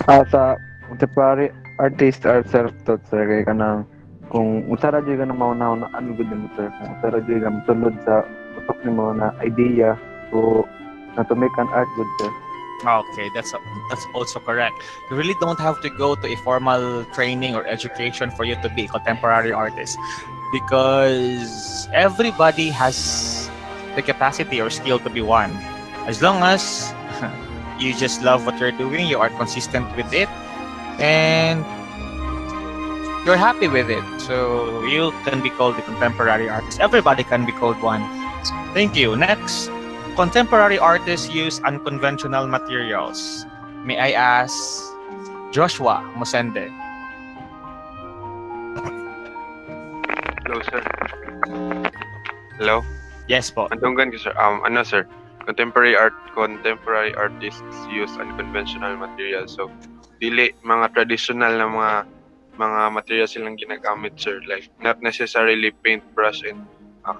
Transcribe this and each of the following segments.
Sa contemporary artist or self-taught sir kay kanang kung unsa ra jud ka na mauna na ano gud mo sir kung unsa ra jud ka motulod sa utok nimo na idea to na to make an art good sir. Okay, that's also correct. You really don't have to go to a formal training or education for you to be a contemporary artist, because everybody has the capacity or skill to be one. As long as you just love what you're doing, you are consistent with it, and you're happy with it. So you can be called a contemporary artist. Everybody can be called one. Thank you. Next, contemporary artists use unconventional materials. May I ask Joshua Musende? Hello, sir. Hello? Yes po. Andunggan ko, sir. Sir? Contemporary artists use unconventional materials. So, dili mga traditional na mga materials silang ginagamit, sir. Like, not necessarily paint, brush, and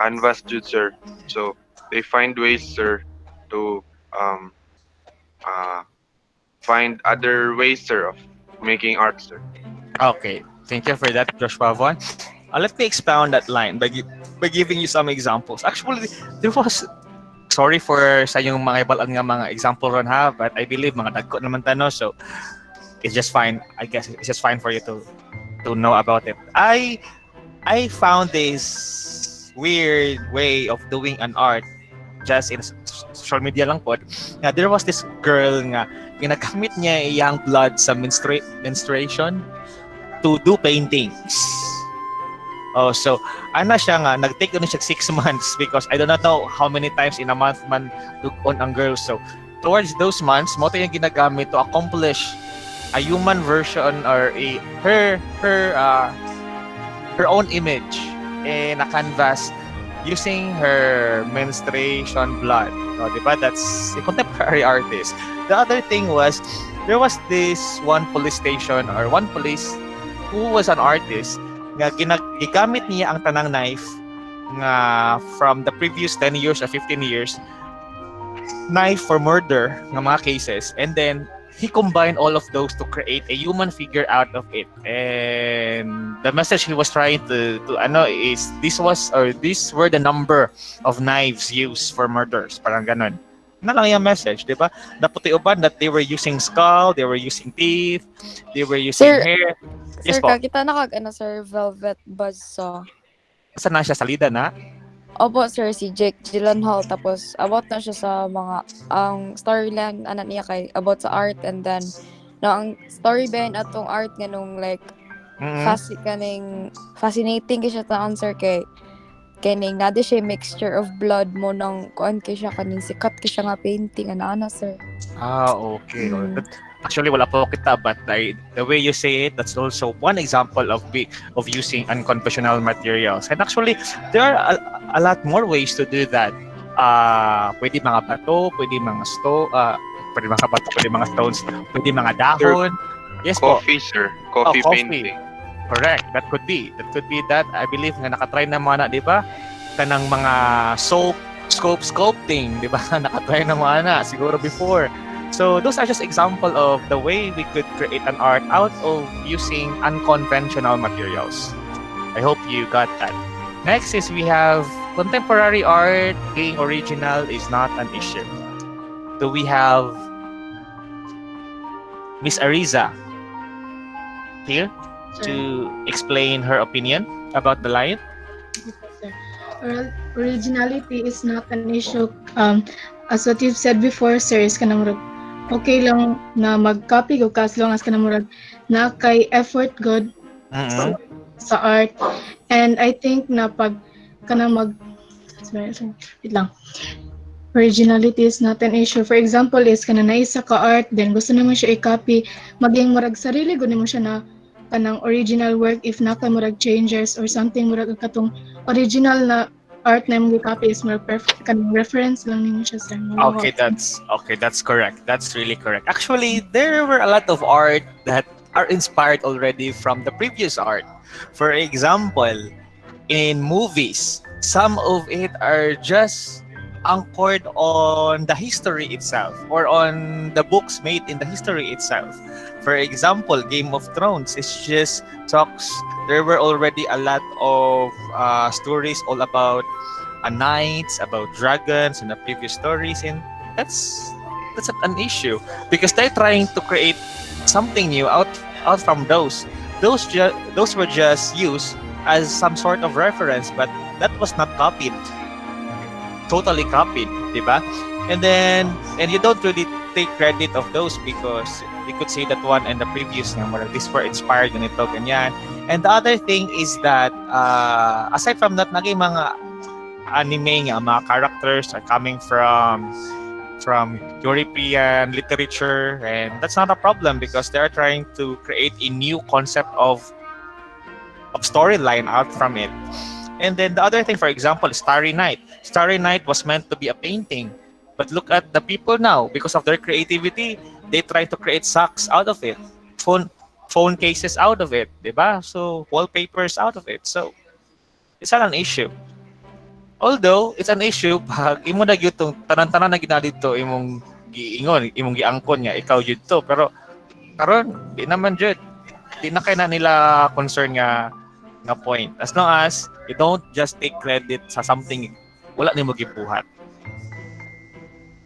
canvas, dude, sir. So, they find ways, sir, to find other ways, sir, of making art, sir. Okay. Thank you for that, Joshua Von. Let me expound that line by giving you some examples. Actually, there was sorry for sa yung mga ibalan nga mga example ron ha, but I believe mga dagko naman tano, so it's just fine. I guess it's just fine for you to know about it. I found this weird way of doing an art just in social media lang po. There was this girl nga ginagamit niya iyang blood sa menstruation to do paintings. Oh, so ana siya nga nag-take doon siya 6 months because I do not know how many times in a month man took on ang girl. So towards those months, mo yung ginagamit to accomplish a human version or her own image in a canvas using her menstruation blood. Oh, diba? That's a contemporary artist. The other thing was there was this one police station or one police who was an artist nga gigamit niya ang tanang knife nga from the previous 10 years or 15 years knife for murder nga mga cases, and then he combined all of those to create a human figure out of it. And the message he was trying to ano is these were the number of knives used for murders, parang ganon na lang yung message, di ba? Naputi uban that they were using skull, they were using teeth, they were using Sir, hair. Yes sir, po. kakita na sir, Velvet Buzzsaw. Saan na siya? Salida na? Opo, sir, si Jake Gyllenhaal. Tapos, about na siya sa mga, ang storyline, anak niya kay, about sa art. And then, no, ang story behind atong art nga nung, like, fascinating siya taon, sir, kay, kaning nade siya mixture of blood mo nang kuan kay siya kaning sikat kay siya nga painting ana sir. Okay. Actually wala po kita, but the way you say it, that's also one example of using unconventional materials. And actually there are a lot more ways to do that. Pwede mga bato, pwede mga bato, pwede mga stones, pwede mga dahon. Yes po. Coffee, sir. Coffee painting. Correct. That could be that. I believe nga nakatry na mga na, di ba? Kanang mga sculpting, di ba? Nakatry na mga na siguro before. So those are just example of the way we could create an art out of using unconventional materials. I hope you got that. Next is we have contemporary art being original is not an issue. Do we have Miss Ariza here to explain her opinion about the line? Originality is not an issue. As what you've said before, sir, is kanang okay lang na mag-copy ko as long as kanang na kay effort good sa art. And I think na pag kanang wait lang. Originality is not an issue. For example, is kanang naisa ka art, then gusto naman siya i-copy, maging marag sarili gud mo siya na kanang original work if na kay murag changes or something murag katong original na art na mo copy is more perfect kanang reference lang nimo siya sir. That's correct. That's really correct. Actually, there were a lot of art that are inspired already from the previous art. For example, in movies, some of it are just anchored on the history itself or on the books made in the history itself. For example, Game of Thrones is just talks. There were already a lot of stories all about knights, about dragons in the previous stories, and that's an issue because they're trying to create something new out from those. Those were just used as some sort of reference, but that was not copied, totally copied, di ba? And you don't really take credit of those because you could say that one and the previous nga, these were inspired ganito, ganyan. And the other thing is that aside from that, naging mga anime nga, mga characters are coming from European literature, and that's not a problem because they're trying to create a new concept of storyline out from it. And then the other thing, for example, Starry Night. Starry Night was meant to be a painting, but look at the people now. Because of their creativity, they try to create socks out of it, phone phone cases out of it, diba? So wallpapers out of it. So it's not an issue. Although it's an issue pag imo na gyud tong tanan-tanan na gina dito imong giingon, imong giangkon nga ikaw jud to, pero karon di naman jud. Di na kay na nila concern nga point. As long as you don't just take credit sa something wala nimo gibuhat.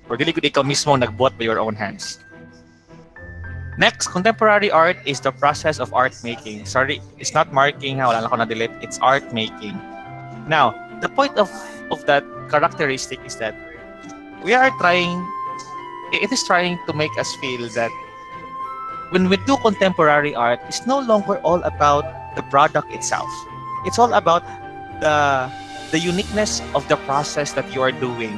Or dili gud ikaw mismo nagbuhat by your own hands. Next, contemporary art is the process of art making. Sorry, it's not marking ha, wala na ko na delete. It's art making. Now, the point of that characteristic is that we are trying, it is trying to make us feel that when we do contemporary art, it's no longer all about the product itself. It's all about the uniqueness of the process that you are doing,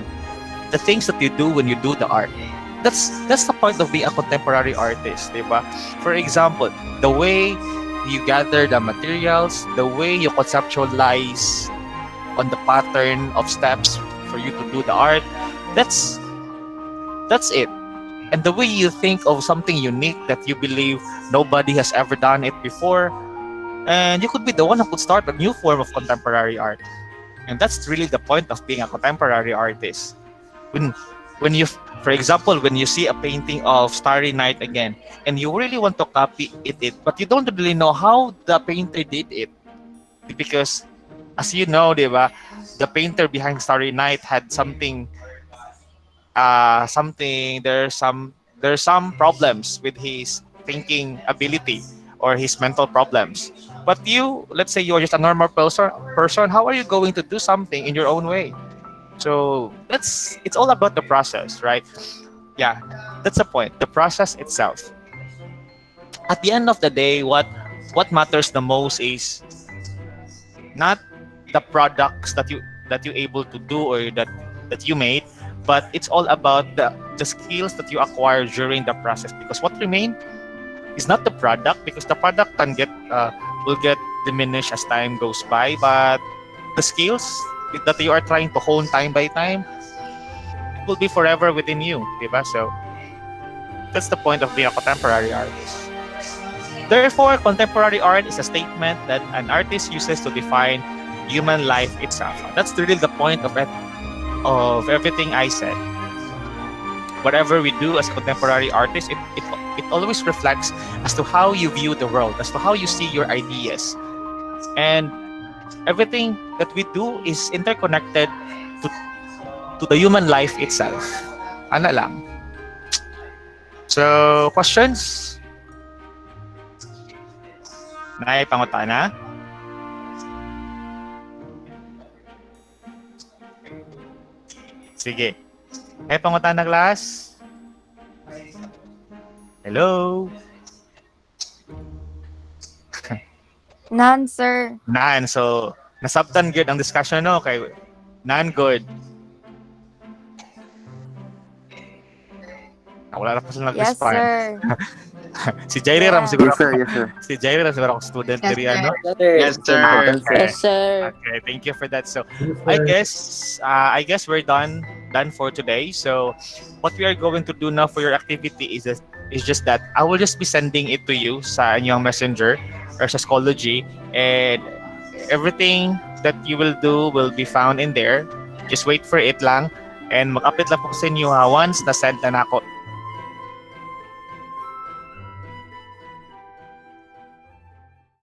the things that you do when you do the art. That's the point of being a contemporary artist, diba? For example, the way you gather the materials, the way you conceptualize on the pattern of steps for you to do the art, that's it. And the way you think of something unique that you believe nobody has ever done it before, and you could be the one who could start a new form of contemporary art. And that's really the point of being a contemporary artist. When you, for example, when you see a painting of Starry Night again, and you really want to copy it, but you don't really know how the painter did it, because as you know, diba, the painter behind Starry Night had there's some problems with his thinking ability or his mental problems. But you, let's say you're just a normal person, how are you going to do something in your own way? So it's all about the process, right? Yeah, that's the point. The process itself. At the end of the day, what matters the most is not the products that you able to do or that you made, but it's all about the skills that you acquire during the process. Because what remain is not the product, because the product can get will get diminished as time goes by, but the skills that you are trying to hone time by time will be forever within you, diba? So that's the point of being a contemporary artist. Therefore, contemporary art is a statement that an artist uses to define human life itself. That's really the point of everything I said. Whatever we do as a contemporary artist, it always reflects as to how you view the world, as to how you see your ideas. And everything that we do is interconnected to the human life itself. Ano lang. So, questions? Nay pangutana? Sige. May pangutana, class? Hello? None, sir. None. So, nasabtan good ang discussion, no? Kay none good. Wala na pa sila Yes, nag-respond. sir. Si Jairi Ram siguro. Yes, sir. Yes, sir. Si Jairi Ram siguro ako student Yes, diri sir. ano. Yes, sir. Okay. Yes, sir. Okay, thank you for that. So, I guess we're done for today. So, what we are going to do now for your activity is just that I will just be sending it to you sa inyong messenger or sa Schoology, and everything that you will do will be found in there. Just wait for it lang. And mag-update lang po sa inyo ha once na-send na nako